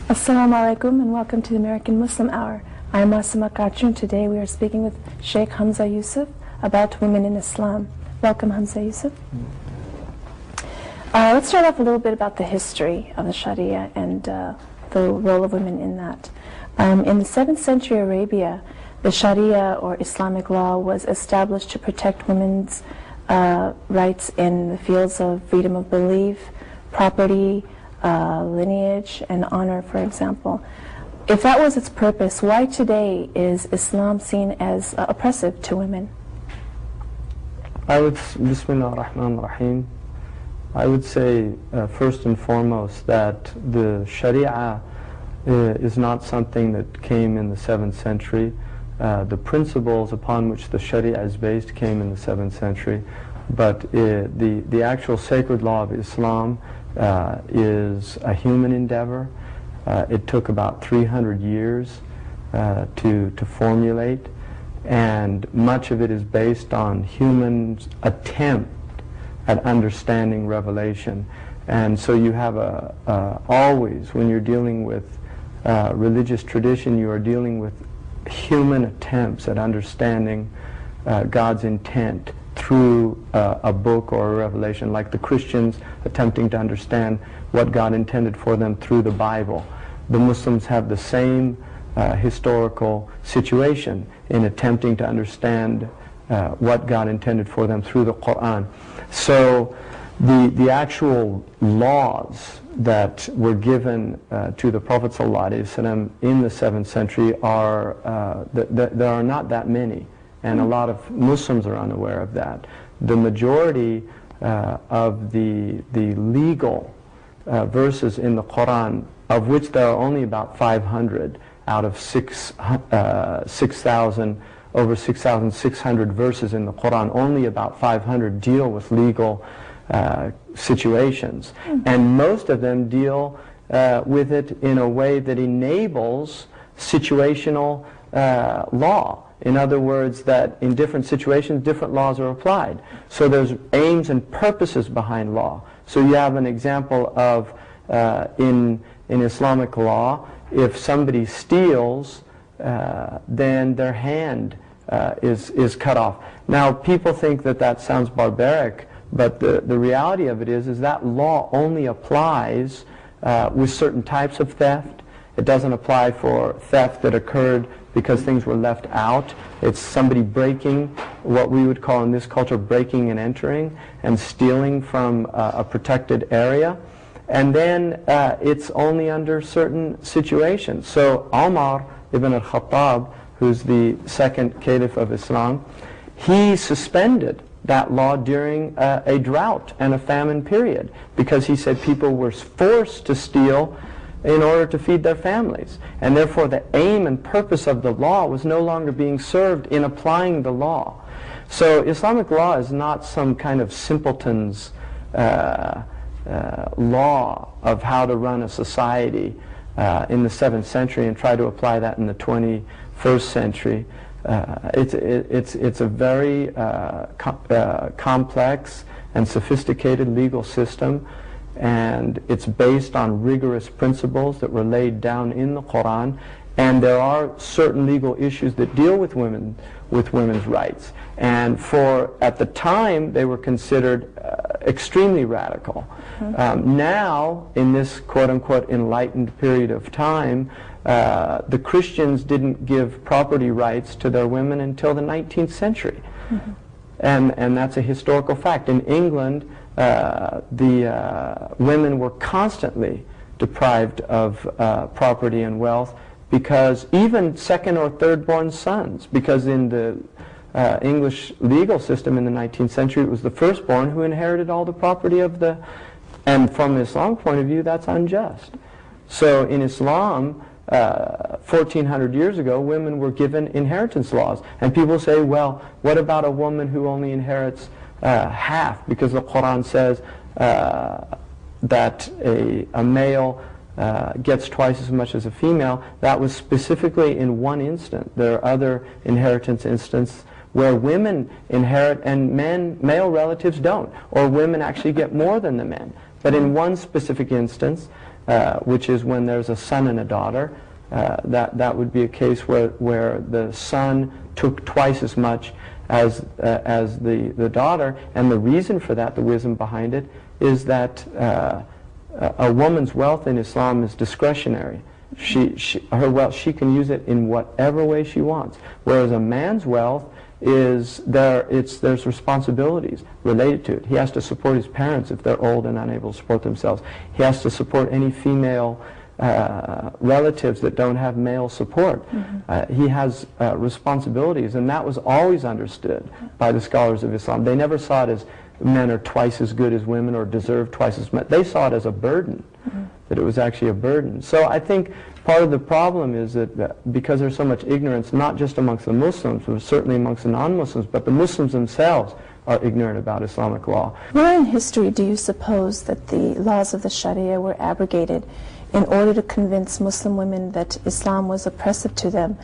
Assalamu alaikum and welcome to the American Muslim Hour. I am Asima Kachun. Today we are speaking with Sheikh Hamza Yusuf about women in Islam. Welcome, Hamza Yusuf. Let's start off a little bit about the history of the Sharia and the role of women in that. In the 7th century Arabia, the Sharia or Islamic law was established to protect women's rights in the fields of freedom of belief, property, lineage, and honor, for example. If that was its purpose, why today is Islam seen as oppressive to women? Bismillah ar-Rahman ar-Rahim. I would say first and foremost that the Sharia is not something that came in the 7th century. The principles upon which the Sharia is based came in the 7th century, but the actual sacred law of Islam is a human endeavor. It took about 300 years to formulate, and much of it is based on humans' attempt at understanding revelation. And so you have always, when you're dealing with religious tradition, you are dealing with human attempts at understanding God's intent through a book or a revelation, like the Christians attempting to understand what God intended for them through the Bible. The Muslims have the same historical situation in attempting to understand what God intended for them through the Quran. So the actual laws that were given to the Prophet ﷺ in the 7th century there are not that many. And a lot of Muslims are unaware of that. The majority of the legal verses in the Quran, of which there are only about 500 out of 6,000, over 6,600 verses in the Quran, only about 500 deal with legal situations. And most of them deal with it in a way that enables situational law. In other words, that in different situations, different laws are applied. So there's aims and purposes behind law. So you have an example of, in Islamic law, if somebody steals, then their hand is cut off. Now, people think that that sounds barbaric, but the reality of it is that law only applies with certain types of theft. It doesn't apply for theft that occurred because things were left out. It's somebody breaking, what we would call in this culture breaking and entering, and stealing from a protected area. And then it's only under certain situations. So Umar ibn al-Khattab, who's the second caliph of Islam, he suspended that law during a drought and a famine period, because he said people were forced to steal in order to feed their families. And therefore the aim and purpose of the law was no longer being served in applying the law. So Islamic law is not some kind of simpleton's law of how to run a society in the 7th century and try to apply that in the 21st century. It's a very complex and sophisticated legal system, and it's based on rigorous principles that were laid down in the Quran, and there are certain legal issues that deal with women's rights. And at the time, they were considered extremely radical. Now, in this quote-unquote enlightened period of time, the Christians didn't give property rights to their women until the 19th century. And that's a historical fact. In England, the women were constantly deprived of property and wealth, because even second or third born sons, because in the English legal system in the 19th century, it was the firstborn who inherited all the property of the, and from an Islamic point of view, that's unjust. So in Islam, 1400 years ago, women were given inheritance laws. And people say, well, what about a woman who only inherits half? Because the Quran says that a male gets twice as much as a female. That was specifically in one instant. There are other inheritance instances where women inherit and male relatives don't, or women actually get more than the men. But in one specific instance, which is when there's a son and a daughter. That would be a case where the son took twice as much as the daughter, and the reason for that, the wisdom behind it, is that a woman's wealth in Islam is discretionary. Her wealth, she can use it in whatever way she wants, whereas a man's wealth is there's responsibilities related to it. He has to support his parents if they're old and unable to support themselves. He has to support any female relatives that don't have male support. He has responsibilities, and that was always understood by the scholars of Islam. They never saw it as men are twice as good as women or deserve twice as much. They saw it as a burden, that it was actually a burden. So I think part of the problem is that because there's so much ignorance, not just amongst the Muslims, but certainly amongst the non-Muslims, but the Muslims themselves are ignorant about Islamic law. Where in history do you suppose that the laws of the Sharia were abrogated in order to convince Muslim women that Islam was oppressive to them,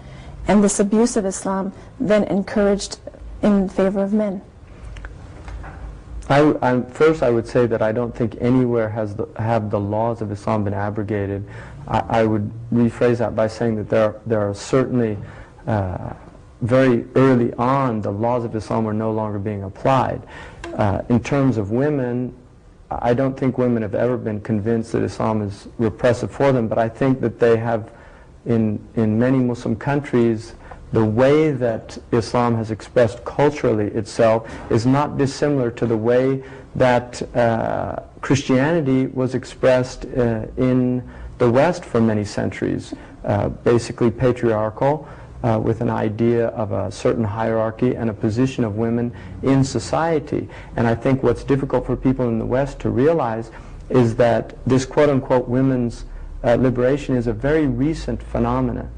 and this abuse of Islam then encouraged in favor of men? First, I would say that I don't think anywhere have the laws of Islam been abrogated. I would rephrase that by saying that there are certainly very early on the laws of Islam were no longer being applied. In terms of women, I don't think women have ever been convinced that Islam is repressive for them, but I think that they have, in many Muslim countries, the way that Islam has expressed culturally itself is not dissimilar to the way that Christianity was expressed in the West for many centuries, basically patriarchal, with an idea of a certain hierarchy and a position of women in society. And I think what's difficult for people in the West to realize is that this quote-unquote women's liberation is a very recent phenomenon.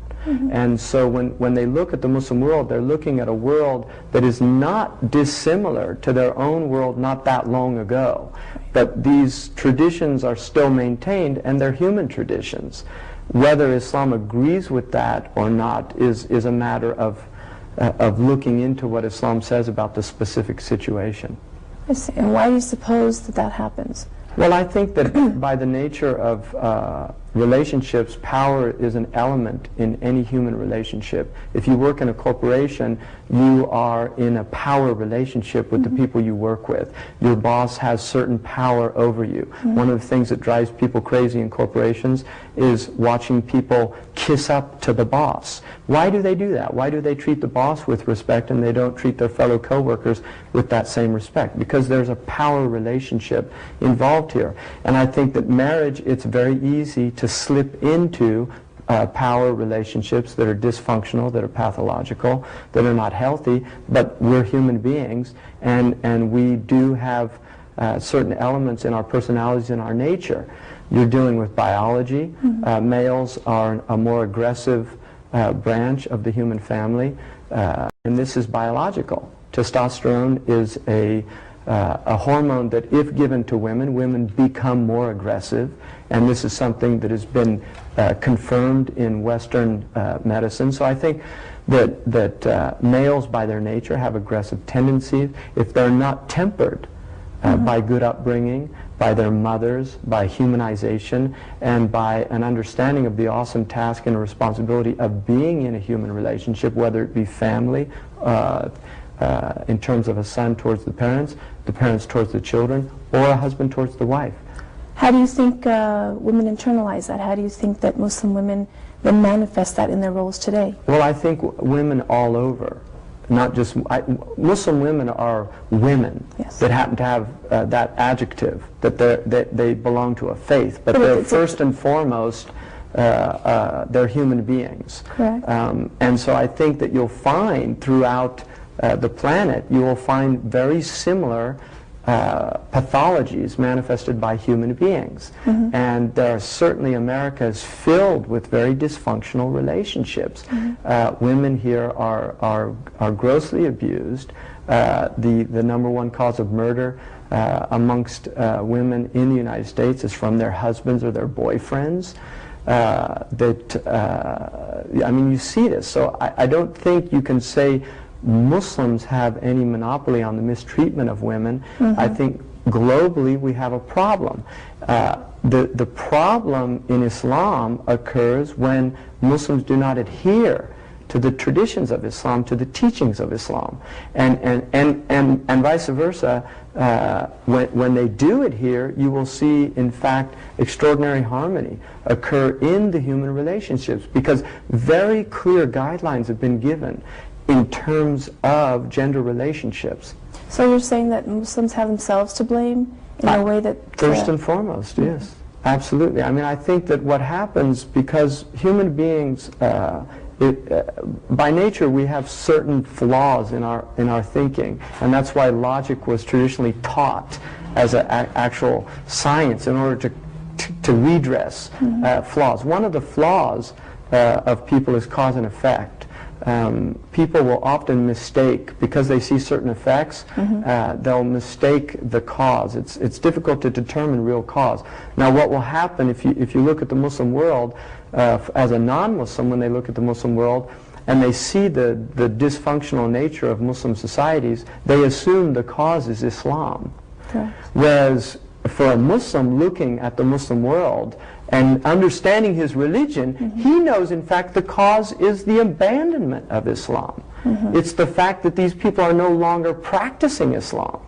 And so when they look at the Muslim world, they're looking at a world that is not dissimilar to their own world not that long ago. But these traditions are still maintained, and they're human traditions. Whether Islam agrees with that or not is a matter of looking into what Islam says about the specific situation. I see. And why do you suppose that that happens? Well, I think that by the nature of relationships, power is an element in any human relationship. If you work in a corporation, you are in a power relationship with the people you work with. Your boss has certain power over you. One of the things that drives people crazy in corporations is watching people kiss up to the boss. Why do they do that? Why do they treat the boss with respect and they don't treat their fellow coworkers with that same respect? Because there's a power relationship involved here. And I think that marriage, it's very easy to slip into power relationships that are dysfunctional, that are pathological, that are not healthy, but we're human beings, and we do have certain elements in our personalities and our nature. You're dealing with biology. Males are a more aggressive branch of the human family, and this is biological. Testosterone is a hormone that, if given to women, women become more aggressive, and this is something that has been confirmed in Western medicine. So I think that males, by their nature, have aggressive tendencies. If they're not tempered by good upbringing, by their mothers, by humanization, and by an understanding of the awesome task and responsibility of being in a human relationship, whether it be family, in terms of a son towards the parents towards the children, or a husband towards the wife. How do you think women internalize that? How do you think that Muslim women then manifest that in their roles today? Well, I think women all over, not just Muslim women are women that happen to have that adjective, that they belong to a faith, but they're first and foremost they're human beings. Correct. And so I think that you'll find throughout the planet, you will find very similar pathologies manifested by human beings. And there are certainly, America is filled with very dysfunctional relationships. Women here are grossly abused. The number one cause of murder amongst women in the United States is from their husbands or their boyfriends. I mean, you see this. So I don't think you can say Muslims have any monopoly on the mistreatment of women. I think globally we have a problem. The problem in Islam occurs when Muslims do not adhere to the traditions of Islam, to the teachings of Islam. And vice versa, when they do adhere, you will see, in fact, extraordinary harmony occur in the human relationships, because very clear guidelines have been given in terms of gender relationships. So you're saying that Muslims have themselves to blame in a way that... First and foremost, yes. Absolutely. I mean, I think that what happens, because human beings, by nature we have certain flaws in our thinking, and that's why logic was traditionally taught as an actual science in order to redress flaws. One of the flaws of people is cause and effect. People will often mistake, because they see certain effects, they'll mistake the cause. It's difficult to determine real cause. Now what will happen if you look at the Muslim world, as a non-Muslim, when they look at the Muslim world and they see the dysfunctional nature of Muslim societies, they assume the cause is Islam. Correct. Whereas for a Muslim looking at the Muslim world and understanding his religion, he knows, in fact, the cause is the abandonment of Islam. It's the fact that these people are no longer practicing Islam.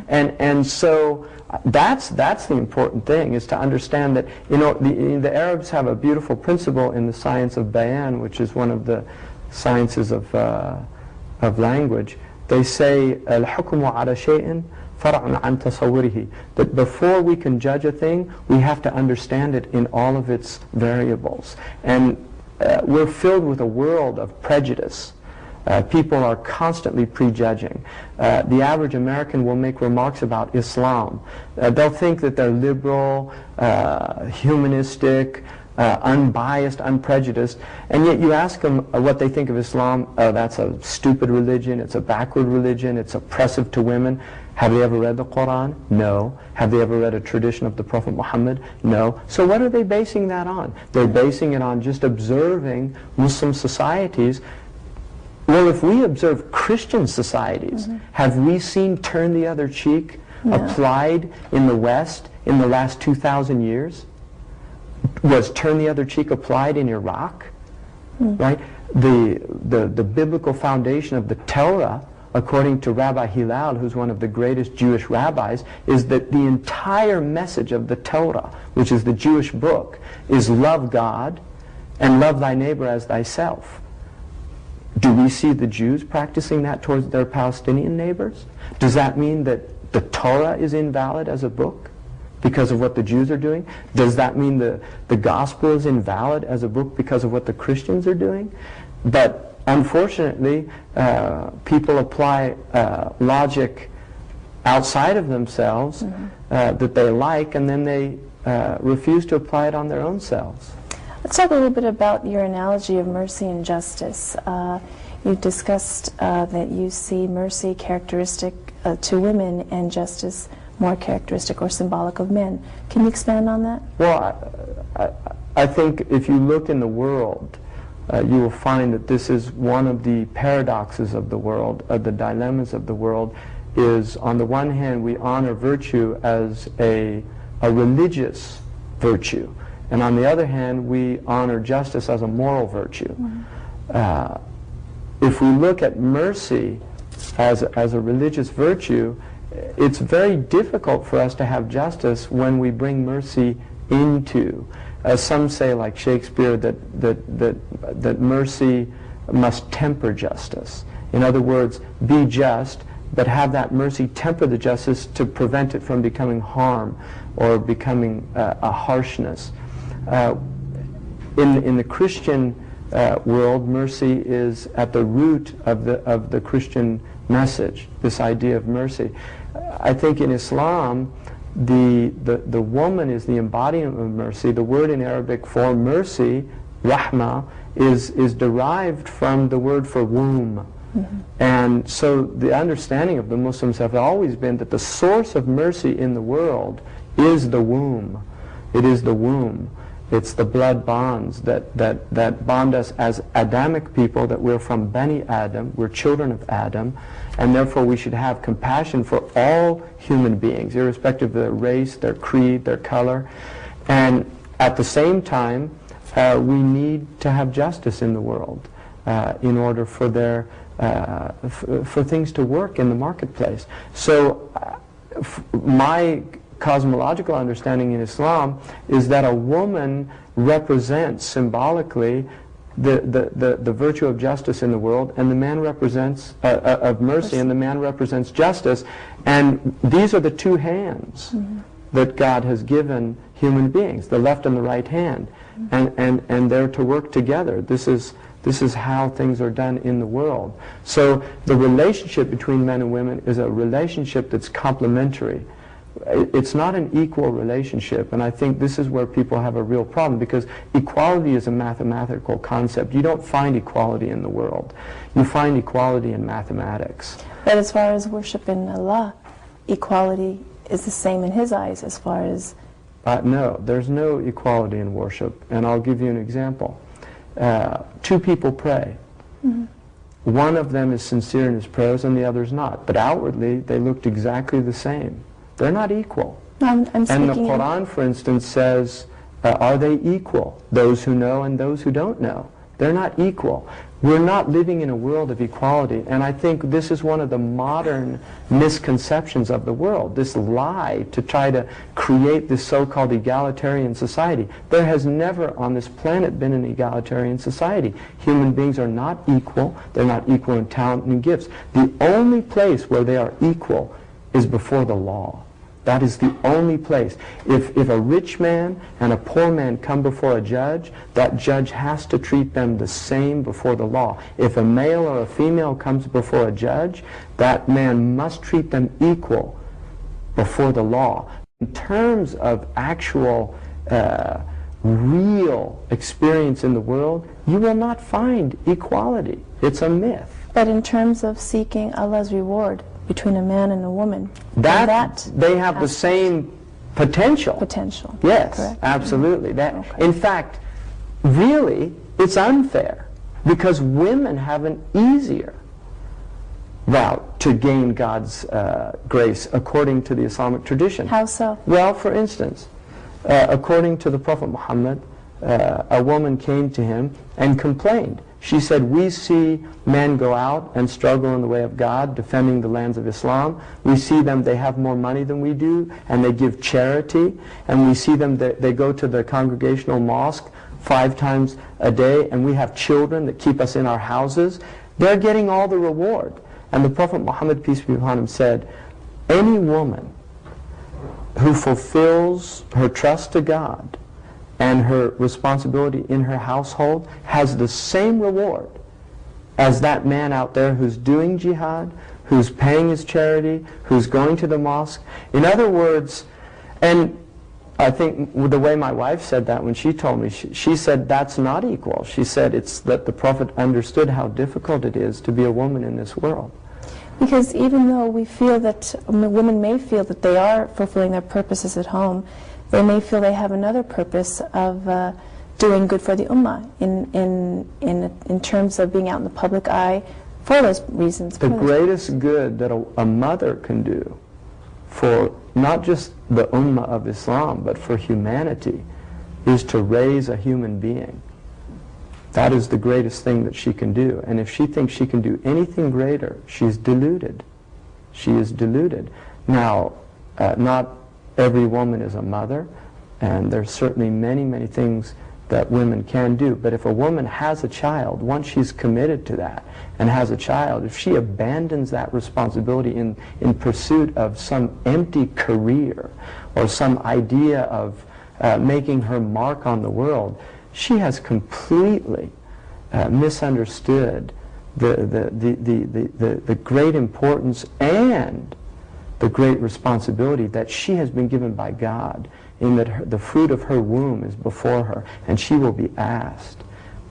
And so that's the important thing, is to understand that, you know, the Arabs have a beautiful principle in the science of bayan, which is one of the sciences of language. They say, al-hukmu ala shay'in far'un an tasawwurihi, that before we can judge a thing, we have to understand it in all of its variables. And we're filled with a world of prejudice. People are constantly prejudging. The average American will make remarks about Islam. They'll think that they're liberal, humanistic, unbiased, unprejudiced, and yet you ask them what they think of Islam. Oh, that's a stupid religion, it's a backward religion, it's oppressive to women. Have they ever read the Quran? No. Have they ever read a tradition of the Prophet Muhammad? No. So what are they basing that on? They're basing it on just observing Muslim societies. Well, if we observe Christian societies, have we seen turn the other cheek applied in the West in the last 2,000 years? Was turn the other cheek applied in Iraq? Right? The biblical foundation of the Torah, according to Rabbi Hillel, who's one of the greatest Jewish rabbis, is that the entire message of the Torah, which is the Jewish book, is love God and love thy neighbor as thyself. Do we see the Jews practicing that towards their Palestinian neighbors? Does that mean that the Torah is invalid as a book because of what the Jews are doing? Does that mean the gospel is invalid as a book because of what the Christians are doing? But unfortunately, people apply logic outside of themselves that they like, and then they refuse to apply it on their own selves. Let's talk a little bit about your analogy of mercy and justice. You discussed that you see mercy characteristic to women and justice more characteristic or symbolic of men. Can you expand on that? Well, I think if you look in the world, you will find that this is one of the paradoxes of the world, the dilemmas of the world, is on the one hand we honor virtue as a religious virtue, and on the other hand we honor justice as a moral virtue. If we look at mercy as a religious virtue, it's very difficult for us to have justice when we bring mercy into. As some say, like Shakespeare, that mercy must temper justice. In other words, be just, but have that mercy temper the justice to prevent it from becoming harm or becoming a harshness. In the Christian world, mercy is at the root of the Christian message, this idea of mercy. I think in Islam, the woman is the embodiment of mercy. The word in Arabic for mercy, rahmah, is derived from the word for womb. And so the understanding of the Muslims have always been that the source of mercy in the world is the womb. It is the womb. It's the blood bonds that bond us as Adamic people, that we're from Bani Adam, we're children of Adam, and therefore we should have compassion for all human beings, irrespective of their race, their creed, their color. And at the same time, we need to have justice in the world in order for for things to work in the marketplace. So my cosmological understanding in Islam is that a woman represents symbolically the virtue of justice in the world, and the man represents of mercy, and the man represents justice. And these are the two hands that God has given human beings, the left and the right hand, and they're to work together. This is how things are done in the world. So the relationship between men and women is a relationship that's complementary. It's not an equal relationship, and I think this is where people have a real problem, because equality is a mathematical concept. You don't find equality in the world. You find equality in mathematics. But as far as worship in Allah, equality is the same in His eyes as far as... No, there's no equality in worship, and I'll give you an example. Two people pray. One of them is sincere in his prayers and the other's not, but outwardly they looked exactly the same. They're not equal. I'm and the Quran, for instance, says, are they equal? Those who know and those who don't know. They're not equal. We're not living in a world of equality, and I think this is one of the modern misconceptions of the world, this lie to try to create this so-called egalitarian society. There has never on this planet been an egalitarian society. Human beings are not equal. They're not equal in talent and gifts. The only place where they are equal is before the law. That is the only place. If a rich man and a poor man come before a judge, that judge has to treat them the same before the law. If a male or a female comes before a judge, that man must treat them equal before the law. In terms of actual real experience in the world, you will not find equality. It's a myth. But in terms of seeking Allah's reward between a man and a woman, that they have the same potential. Yes, correct? Absolutely. In fact, really, it's unfair, because women have an easier route to gain God's grace according to the Islamic tradition. How so? Well, for instance, according to the Prophet Muhammad, a woman came to him and complained. She said, we see men go out and struggle in the way of God, defending the lands of Islam. We see them, they have more money than we do, and they give charity. And we see them, they go to the congregational mosque 5 times a day, and we have children that keep us in our houses. They're getting all the reward. And the Prophet Muhammad, peace be upon him, said, any woman who fulfills her trust to God and her responsibility in her household has the same reward as that man out there who's doing jihad, who's paying his charity, who's going to the mosque. In other words, and I think the way my wife said that when she told me, she said that's not equal. She said it's that the Prophet understood how difficult it is to be a woman in this world. Because even though we feel that women may feel that they are fulfilling their purposes at home, they may feel they have another purpose of doing good for the ummah in terms of being out in the public eye for those reasons. The greatest good that a mother can do for not just the ummah of Islam, but for humanity, is to raise a human being. That is the greatest thing that she can do. And if she thinks she can do anything greater, she's deluded. She is deluded. Now, not every woman is a mother, and there's certainly many, many things that women can do. But if a woman has a child, once she's committed to that and has a child, if she abandons that responsibility in pursuit of some empty career or some idea of making her mark on the world, she has completely misunderstood the great importance and the great responsibility that she has been given by God, in that the fruit of her womb is before her, and she will be asked.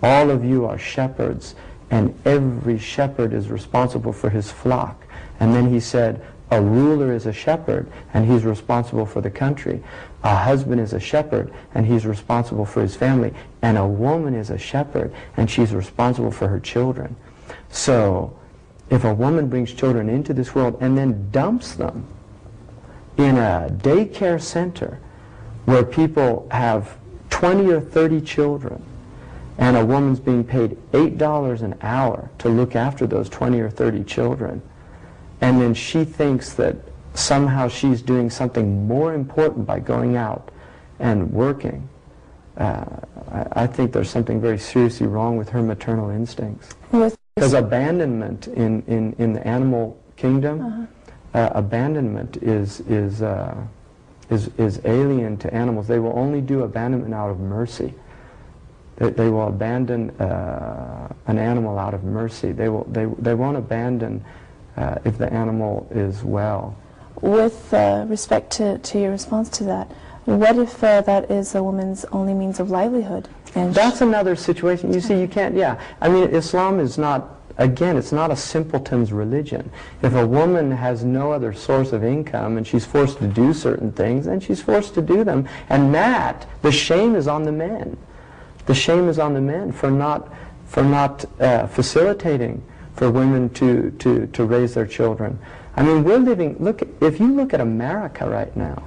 All of you are shepherds, and every shepherd is responsible for his flock. And then he said, A ruler is a shepherd, and he's responsible for the country. A husband is a shepherd, and he's responsible for his family. And a woman is a shepherd, and she's responsible for her children. So, if a woman brings children into this world and then dumps them in a daycare center where people have 20 or 30 children, and a woman's being paid $8 an hour to look after those 20 or 30 children, and then she thinks that somehow she's doing something more important by going out and working, I think there's something very seriously wrong with her maternal instincts. Because abandonment in the animal kingdom, abandonment is alien to animals. They will only do abandonment out of mercy. They will abandon an animal out of mercy. They won't abandon if the animal is well. With respect to your response to that, what if that is a woman's only means of livelihood? And that's another situation. You see, you can't, yeah. I mean, Islam is not, again, it's not a simpleton's religion. If a woman has no other source of income and she's forced to do certain things, then she's forced to do them. And that, the shame is on the men. The shame is on the men for not facilitating for women to raise their children. I mean, we're living, if you look at America right now,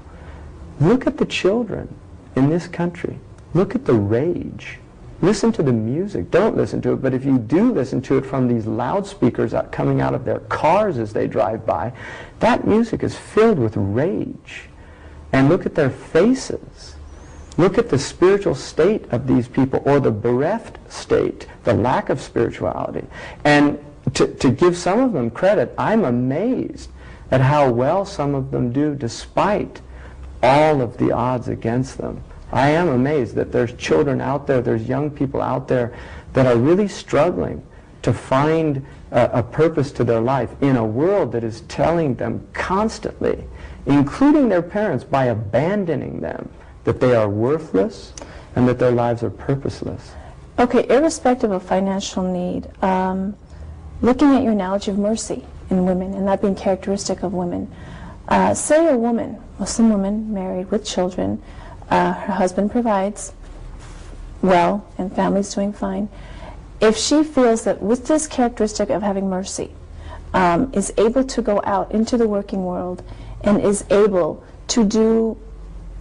look at the children in this country. Look at the rage. Listen to the music. Don't listen to it, but if you do listen to it from these loudspeakers coming out of their cars as they drive by, that music is filled with rage. And look at their faces. Look at the spiritual state of these people, or the bereft state, the lack of spirituality. And to give some of them credit, I'm amazed at how well some of them do despite all of the odds against them. I am amazed that there's children out there, there's young people out there that are really struggling to find a purpose to their life in a world that is telling them constantly, including their parents, by abandoning them, that they are worthless and that their lives are purposeless. Okay, irrespective of financial need, looking at your analogy of mercy in women, and that being characteristic of women, say a woman, Muslim woman, married with children, her husband provides well and family's doing fine. If she feels that with this characteristic of having mercy, is able to go out into the working world and is able to do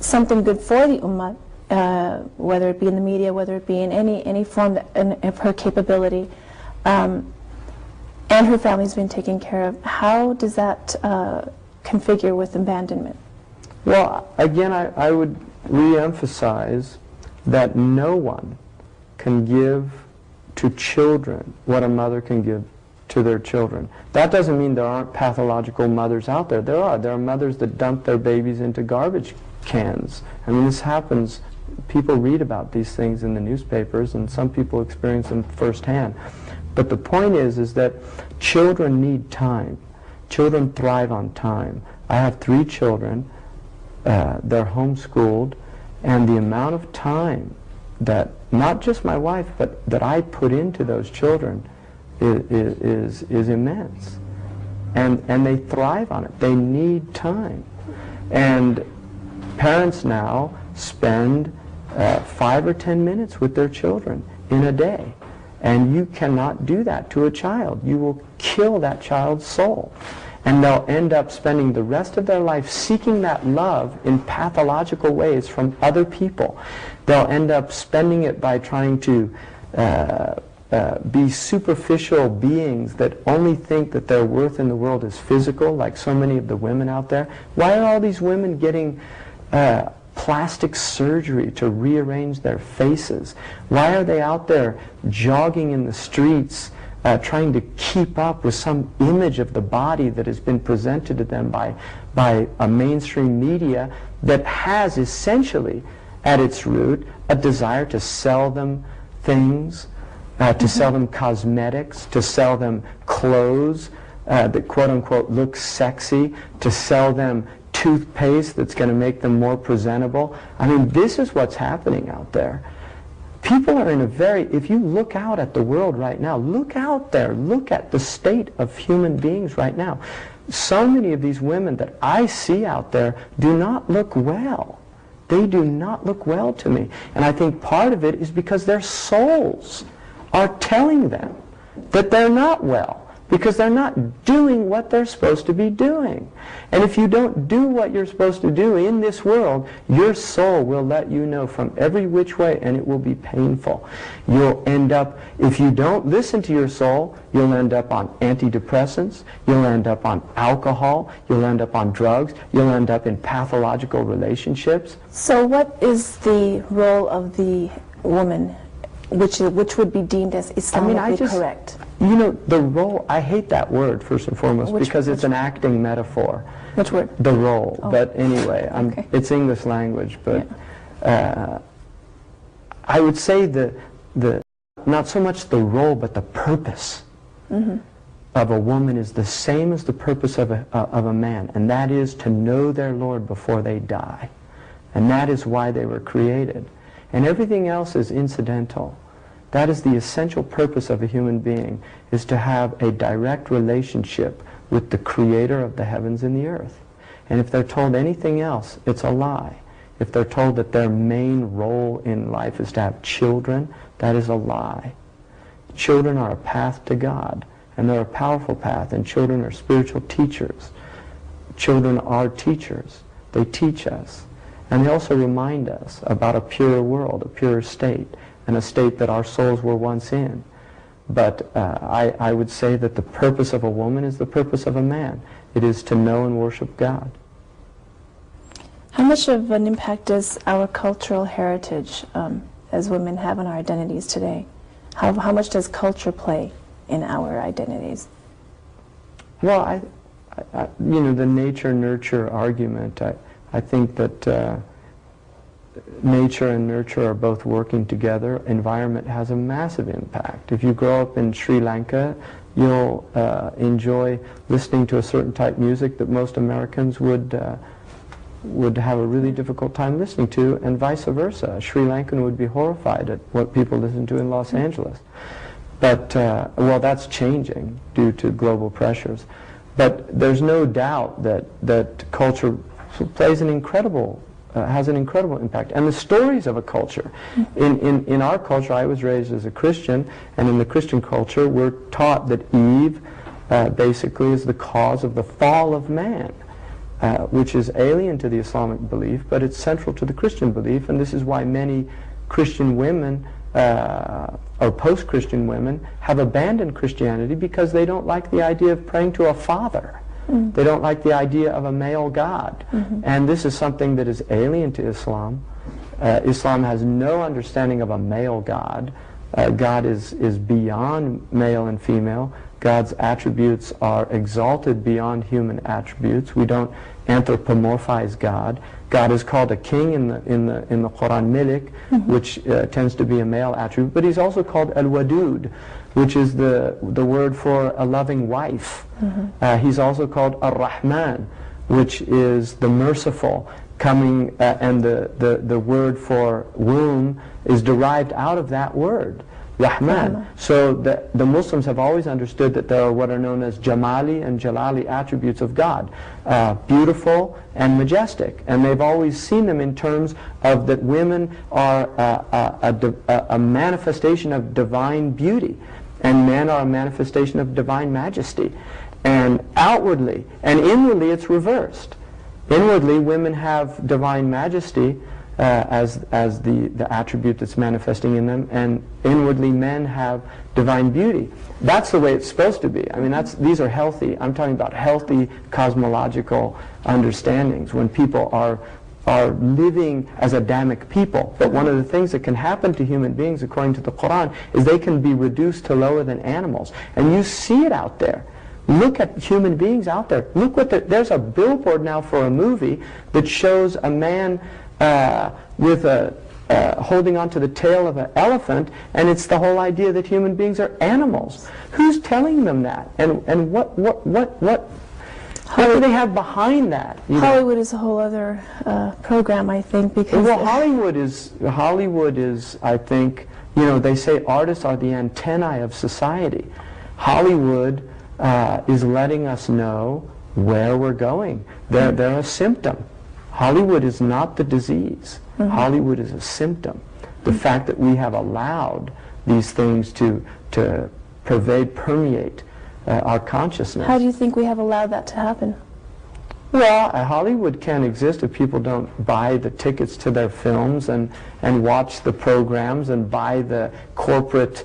something good for the ummah, whether it be in the media, whether it be in any form of her capability, and her family's been taken care of, how does that configure with abandonment? Well, again, I would re-emphasize that no one can give to children what a mother can give to their children. That doesn't mean there aren't pathological mothers out there. There are mothers that dump their babies into garbage cans. I mean, this happens. People read about these things in the newspapers, and some people experience them firsthand. But the point is that children need time. Children thrive on time. I have 3 children. They're homeschooled, and the amount of time that not just my wife, but that I put into those children is immense. And they thrive on it. They need time. And parents now spend 5 or 10 minutes with their children in a day. And you cannot do that to a child. You will kill that child's soul. And they'll end up spending the rest of their life seeking that love in pathological ways from other people. They'll end up spending it by trying to be superficial beings that only think that their worth in the world is physical, like so many of the women out there. Why are all these women getting plastic surgery to rearrange their faces? Why are they out there jogging in the streets trying to keep up with some image of the body that has been presented to them by a mainstream media that has essentially at its root a desire to sell them things, to sell them cosmetics, to sell them clothes that quote-unquote look sexy, to sell them toothpaste that's going to make them more presentable. I mean, this is what's happening out there. People are in a very, if you look out at the world right now, look out there, look at the state of human beings right now. So many of these women that I see out there do not look well. They do not look well to me. And I think part of it is because their souls are telling them that they're not well, because they're not doing what they're supposed to be doing. And if you don't do what you're supposed to do in this world, your soul will let you know from every which way, and it will be painful. You'll end up, if you don't listen to your soul, you'll end up on antidepressants, you'll end up on alcohol, you'll end up on drugs, you'll end up in pathological relationships. So what is the role of the woman, which would be deemed as Islamically correct? You know, the role, I hate that word, first and foremost, because it's an acting metaphor. Which word? The role. Oh. But anyway, Okay. It's English language. But I would say not so much the role, but the purpose of a woman is the same as the purpose of a man, and that is to know their Lord before they die. And that is why they were created. And everything else is incidental. That is the essential purpose of a human being, is to have a direct relationship with the Creator of the heavens and the earth. And if they're told anything else, it's a lie. If they're told that their main role in life is to have children, that is a lie. Children are a path to God, and they're a powerful path, and children are spiritual teachers. Children are teachers. They teach us. And they also remind us about a purer world, a purer state, and a state that our souls were once in. But I would say that the purpose of a woman is the purpose of a man. It is to know and worship God. How much of an impact does our cultural heritage as women have on our identities today? How much does culture play in our identities? Well, you know, the nature-nurture argument, I think that nature and nurture are both working together. Environment has a massive impact. If you grow up in Sri Lanka, you'll enjoy listening to a certain type of music that most Americans would have a really difficult time listening to, and vice versa. A Sri Lankan would be horrified at what people listen to in Los Angeles. But, well, that's changing due to global pressures. But there's no doubt that culture plays an incredible has an incredible impact. And the stories of a culture. In our culture, I was raised as a Christian, and in the Christian culture, we're taught that Eve basically is the cause of the fall of man, which is alien to the Islamic belief, but it's central to the Christian belief, and this is why many Christian women, or post-Christian women, have abandoned Christianity, because they don't like the idea of praying to a father. They don't like the idea of a male God. And this is something that is alien to Islam. Islam has no understanding of a male God. God is beyond male and female. God's attributes are exalted beyond human attributes. We don't anthropomorphize God. God is called a king in the Quran, Malik, which tends to be a male attribute, but he's also called Al-Wadud, which is the word for a loving wife. He's also called Ar-Rahman, which is the merciful, coming, and the word for womb is derived out of that word, Rahman. So the Muslims have always understood that there are what are known as Jamali and Jalali attributes of God, beautiful and majestic, and they've always seen them in terms of that women are a manifestation of divine beauty, and men are a manifestation of divine majesty. And outwardly and inwardly it's reversed. Inwardly, women have divine majesty as the attribute that's manifesting in them, and inwardly men have divine beauty. That's the way it's supposed to be. I mean, these are healthy. I'm talking about healthy cosmological understandings when people are living as Adamic people. But one of the things that can happen to human beings, according to the Quran, is they can be reduced to lower than animals. And you see it out there. Look at human beings out there. Look what there's a billboard now for a movie that shows a man with holding onto the tail of an elephant, and it's the whole idea that human beings are animals. Who's telling them that? And what do they have behind that? Hollywood is a whole other program, I think, because well, Hollywood is, I think, You know, they say artists are the antennae of society. Hollywood is letting us know where we're going. They're a symptom. Hollywood is not the disease. Hollywood is a symptom. The fact that we have allowed these things to permeate our consciousness. How do you think we have allowed that to happen? Well, Hollywood can't exist if people don't buy the tickets to their films and watch the programs and buy the corporate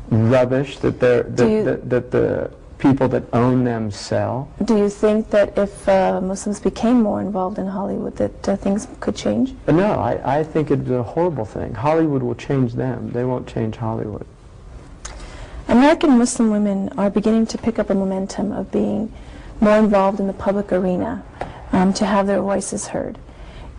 rubbish that the people that own them sell. Do you think that if Muslims became more involved in Hollywood that things could change? No, I think it's a horrible thing. Hollywood will change them. They won't change Hollywood. American Muslim women are beginning to pick up a momentum of being more involved in the public arena, to have their voices heard.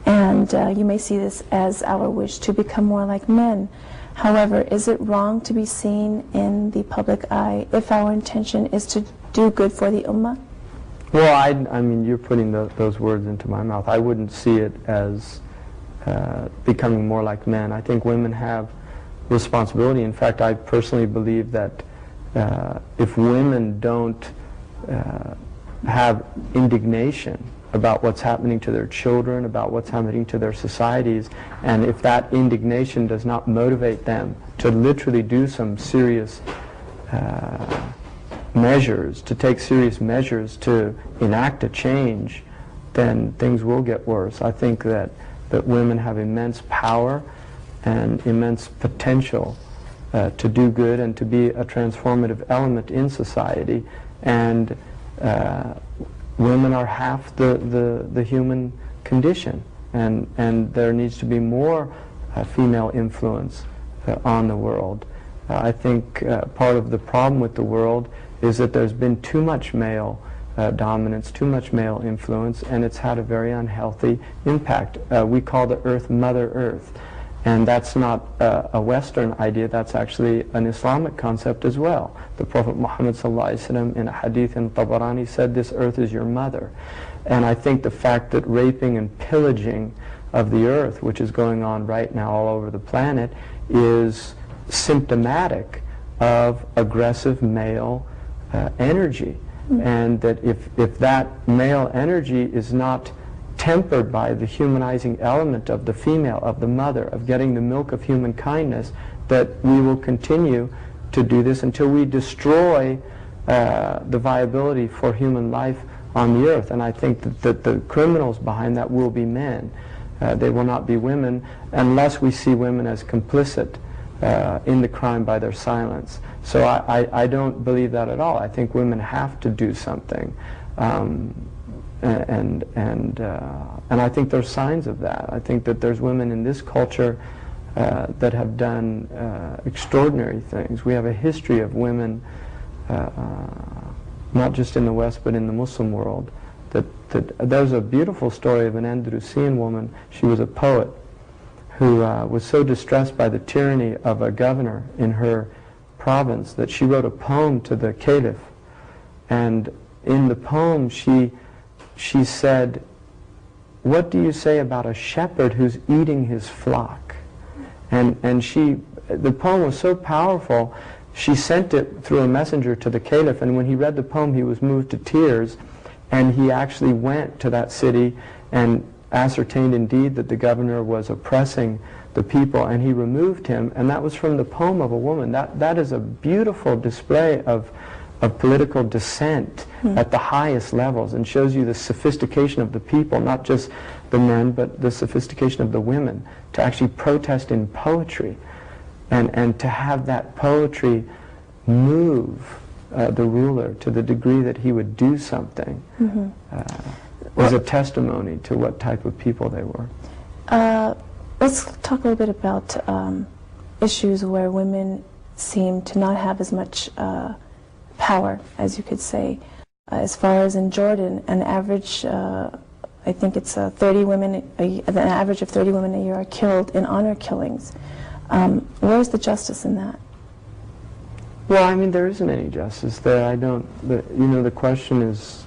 And you may see this as our wish to become more like men. However, is it wrong to be seen in the public eye if our intention is to do good for the ummah? Well, I mean, you're putting those words into my mouth. I wouldn't see it as becoming more like men. I think women have responsibility. In fact, I personally believe that if women don't have indignation about what's happening to their children, about what's happening to their societies, and if that indignation does not motivate them to literally do some serious measures, to take serious measures to enact a change, then things will get worse. I think that women have immense power and immense potential to do good and to be a transformative element in society, and women are half the human condition, and there needs to be more female influence on the world. I think part of the problem with the world is that there's been too much male dominance, too much male influence, and it's had a very unhealthy impact. We call the earth Mother Earth, and that's not a Western idea, that's actually an Islamic concept as well. The Prophet Muhammad ﷺ in a hadith in Tabarani said, "This earth is your mother." And I think the fact that raping and pillaging of the earth, which is going on right now all over the planet, is symptomatic of aggressive male energy. And that if that male energy is not tempered by the humanizing element of the female, of the mother, of getting the milk of human kindness, that we will continue to do this until we destroy the viability for human life on the earth. And I think that the criminals behind that will be men. They will not be women, unless we see women as complicit in the crime by their silence. So I don't believe that at all. I think women have to do something. And I think there's signs of that. I think that there's women in this culture that have done extraordinary things. We have a history of women, not just in the West but in the Muslim world. There's a beautiful story of an Andalusian woman. She was a poet who was so distressed by the tyranny of a governor in her province that she wrote a poem to the caliph. And in the poem she said, "What do you say about a shepherd who's eating his flock?" And the poem was so powerful, she sent it through a messenger to the caliph, and when he read the poem he was moved to tears, and he actually went to that city and ascertained indeed that the governor was oppressing the people, and he removed him. And that was from the poem of a woman. That is a beautiful display of political dissent at the highest levels, and shows you the sophistication of the people, not just the men, but the sophistication of the women, to actually protest in poetry, and to have that poetry move the ruler to the degree that he would do something, was a testimony to what type of people they were. Let's talk a little bit about issues where women seem to not have as much power, as you could say. As far as in Jordan, an average, I think it's 30 women, an average of 30 women a year are killed in honor killings. Where's the justice in that? Well, I mean, there isn't any justice there. You know, the question is,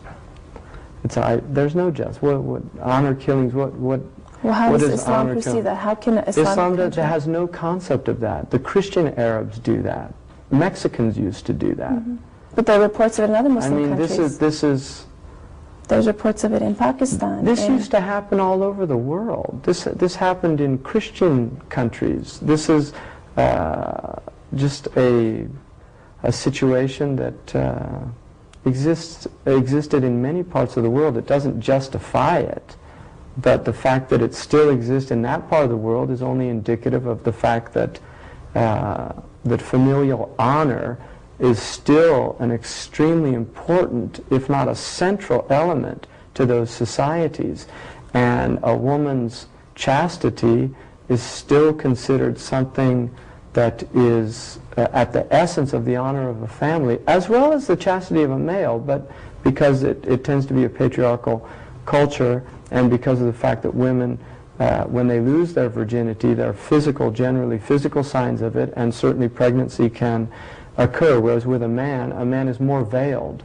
there's no justice. What honor killings? What? Well, how What does does Islam honor perceive count? that? How can Islam Islam has no concept of that. The Christian Arabs do that. Mexicans used to do that. But there are reports of it in other Muslim countries. There's reports of it in Pakistan. This used to happen all over the world. This happened in Christian countries. This is just a situation that existed in many parts of the world. It doesn't justify it, but the fact that it still exists in that part of the world is only indicative of the fact that that familial honor is still an extremely important, if not a central element to those societies. And a woman's chastity is still considered something that is at the essence of the honor of a family, as well as the chastity of a male, but because it tends to be a patriarchal culture, and because of the fact that women, when they lose their virginity, there are generally physical signs of it, and certainly pregnancy can occur, whereas with a man is more veiled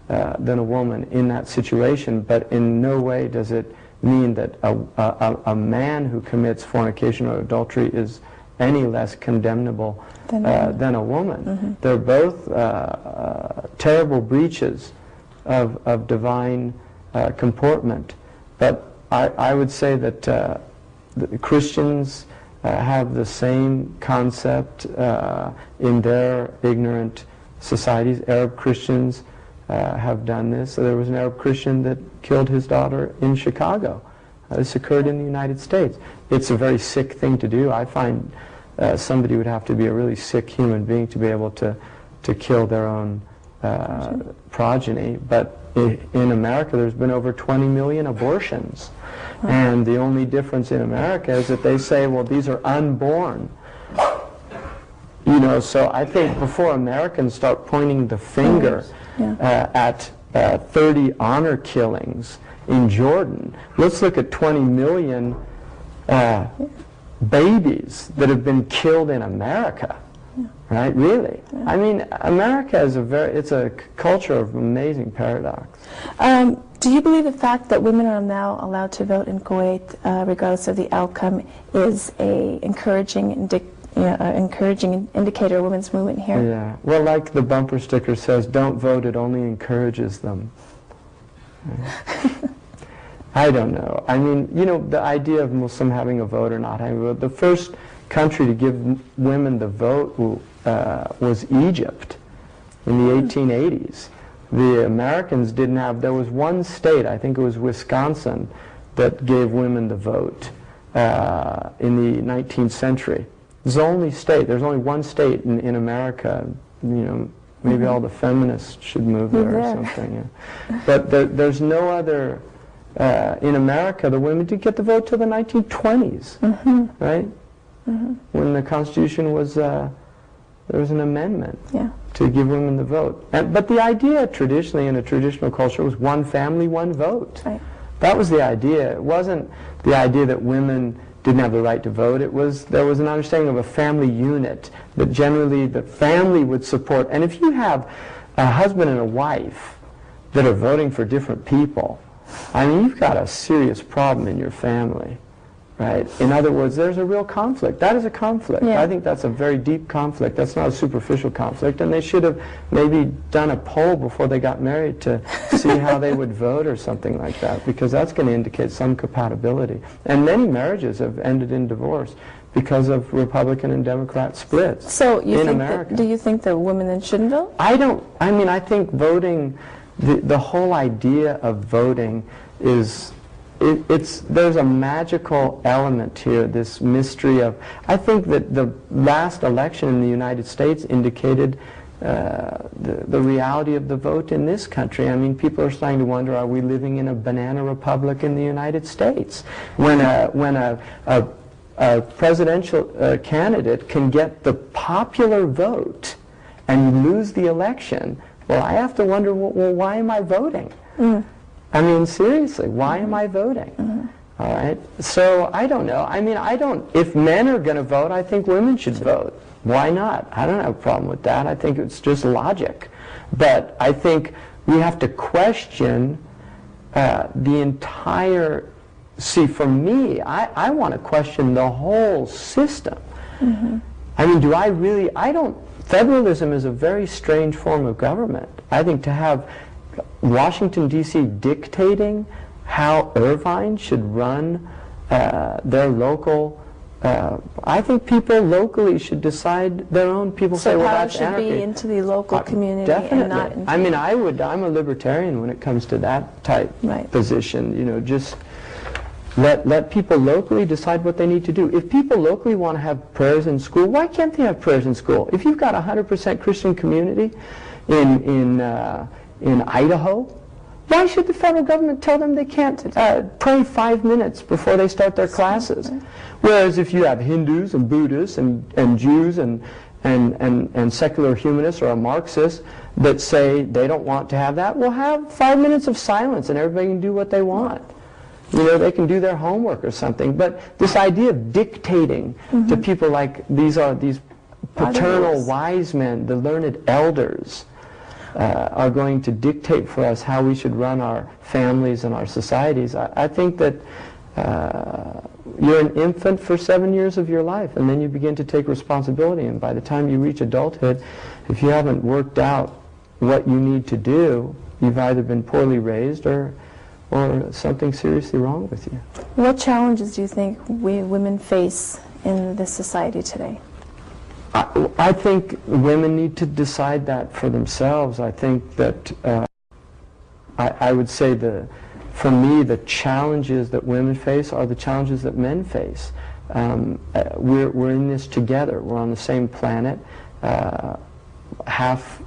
than a woman in that situation, but in no way does it mean that a man who commits fornication or adultery is any less condemnable than a woman. They're both terrible breaches of divine comportment. But I would say that the Christians have the same concept in their ignorant societies. Arab Christians have done this. So there was an Arab Christian that killed his daughter in Chicago. This occurred in the United States. It's a very sick thing to do. I find somebody would have to be a really sick human being to be able to kill their own progeny. But in America, there's been over 20 million abortions. And the only difference in America is that they say, well, these are unborn. You know, so I think before Americans start pointing the finger at 30 honor killings in Jordan, let's look at 20 million babies that have been killed in America. Right? Really? I mean, America is it's a culture of amazing paradox. Do you believe the fact that women are now allowed to vote in Kuwait, regardless of the outcome, is a encouraging indicator of women's movement here? Yeah. Well, like the bumper sticker says, don't vote, it only encourages them. I don't know. I mean, you know, the idea of Muslim having a vote or not having a vote, the first country to give women the vote was Egypt in the 1880s. The Americans didn't have, there was one state, I think it was Wisconsin, that gave women the vote in the 19th century. It's the only state, there's only one state in America, you know, maybe all the feminists should move there or something. Yeah. But there's no other, in America, the women didn't get the vote till the 1920s, right? When the Constitution was, there was an amendment to give women the vote. But the idea traditionally in a traditional culture was one family, one vote. Right. That was the idea. It wasn't the idea that women didn't have the right to vote. There was an understanding of a family unit that generally the family would support. And if you have a husband and a wife that are voting for different people, I mean, you've got a serious problem in your family. Right? In other words, there's a real conflict. That is a conflict. Yeah. I think that's a very deep conflict. That's not a superficial conflict. And they should have maybe done a poll before they got married to see how they would vote or something like that, because that's going to indicate some compatibility. And many marriages have ended in divorce because of Republican and Democrat splits. So you in think America. Do you think that women then shouldn't vote? I mean, I think voting, the whole idea of voting is, there's a magical element here, this mystery of, I think that the last election in the United States indicated the reality of the vote in this country. I mean, people are starting to wonder, are we living in a banana republic in the United States? When a presidential candidate can get the popular vote and lose the election, well, I have to wonder, well, why am I voting? I mean, seriously, why am I voting? All right? So, I don't know. I mean, if men are going to vote, I think women should vote. Why not? I don't have a problem with that. I think it's just logic. But I think we have to question the entire see, for me, I want to question the whole system. I mean, federalism is a very strange form of government. I think to have Washington, D.C. dictating how Irvine should run their local, I think people locally should decide their own. People say, well, that's anarchy. So power should be into the local community definitely. and not into... I mean, I'm a libertarian when it comes to that type position. You know, just let people locally decide what they need to do. If people locally want to have prayers in school, why can't they have prayers in school? If you've got a 100% Christian community in Idaho, why should the federal government tell them they can't pray 5 minutes before they start their classes? Whereas if you have Hindus and Buddhists and Jews and secular humanists or a Marxist that say they don't want to have that, well, have 5 minutes of silence and everybody can do what they want. You know, they can do their homework or something. But this idea of dictating to people like these paternal wise men, the learned elders, are going to dictate for us how we should run our families and our societies. I think that you're an infant for 7 years of your life, and then you begin to take responsibility. And by the time you reach adulthood, if you haven't worked out what you need to do, you've either been poorly raised or something seriously wrong with you. What challenges do you think we women face in this society today? I think women need to decide that for themselves. I think that I would say for me, the challenges that women face are the challenges that men face. We're in this together. We're on the same planet. Half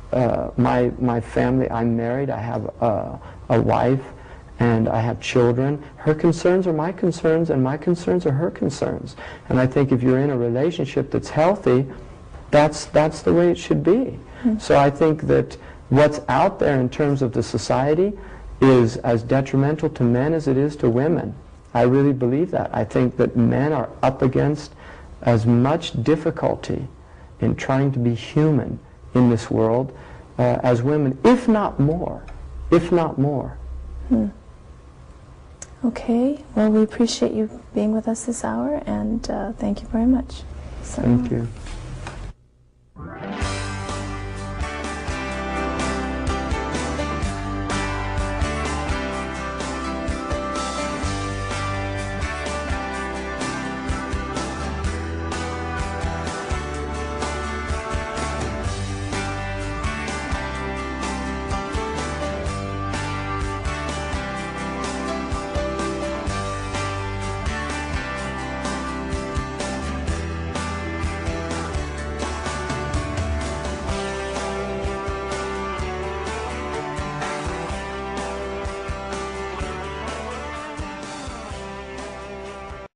my family, I'm married. I have a wife, and I have children. Her concerns are my concerns, and my concerns are her concerns. And I think if you're in a relationship that's healthy, that's the way it should be. So I think that what's out there in terms of the society is as detrimental to men as it is to women. I really believe that. I think that men are up against as much difficulty in trying to be human in this world as women, if not more. If not more. Okay, well, we appreciate you being with us this hour, and thank you very much. Thank you.